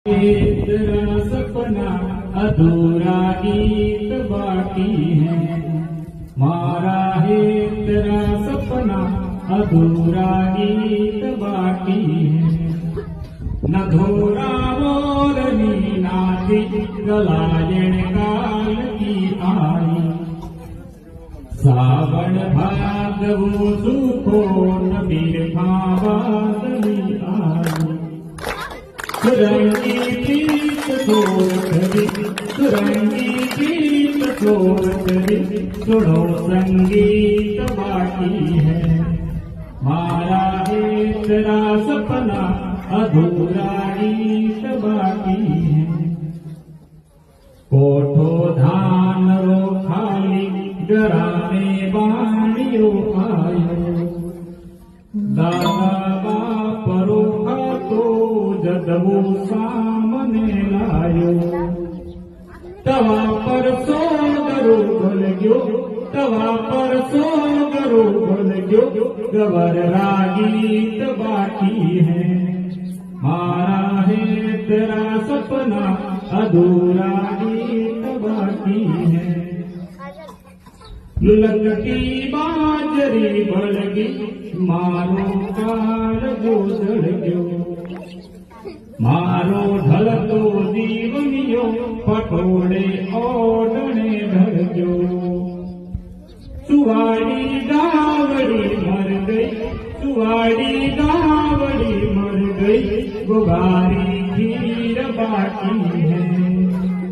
तेरा सपना अधूरा गीत बाकी है, मारा है तेरा सपना अधूरा गीत बाकी है। न धोरा मोरनी नाती गलायण काल की आई, सावन भादवो सुखो न बिरखा बादली आई। सुरंगी प्रीत छोड़ करी, सुरंगी प्रीत छोड़ करी, सुनो संगीत बाकी है, मारा है तेरा सपना अधूरा गीत बाकी है। कोठो धान रो खाली गराने बाणियो आयो, दादा बाप रो खातो जदवो सामने लायो। तवा पर सोगरो भल गयो, तवा पर सोगरो भल गयो, गवर रागीत बाकी है, मारा है तेरा सपना अधूरा गीत बाकी है। ललकी बाजरी बलगी मारो काल गोदड़ गयो, मारो ढलतो जीवनियो पटोड़े ओढ़ने ढल गयो। सुवाड़ी गावड़ी मर गई, सुवाड़ी गावड़ी मर गई, गुबारी खीर बाकी है,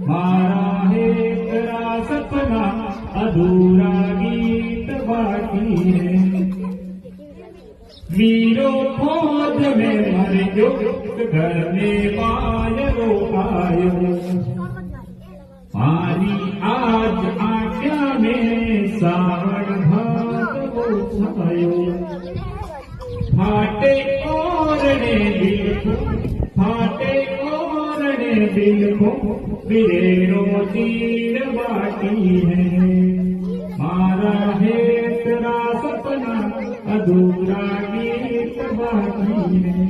मारा है तेरा सपना अधूरा गीत बाकी है। वीरो फौज में मर गयो, घर में मायरो आयो, मारी आज आज्ञा में सावन भादवो छायो। फाटे ओरणे दिल को, फाटे ओरणे दिल को, बिरेरो तीर बाकी है, मारा है तेरा सपना अधूरा गीत बाकी है।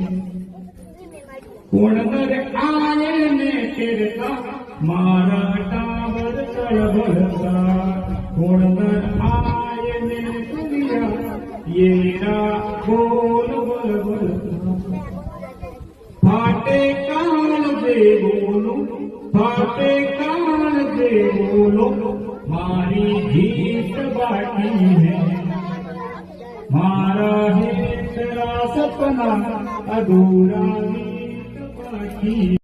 कोणदर आये ने तिरका मारा टावर तड़बड़ता, कोणदर आये ने दुनिया येरा बोल बोल बोलता। फाटे कान दे बोलो, फाटे कान दे बोलो, मारी गीत बाकी है, मारा है तेरा सपना अधूरा गीत बाकी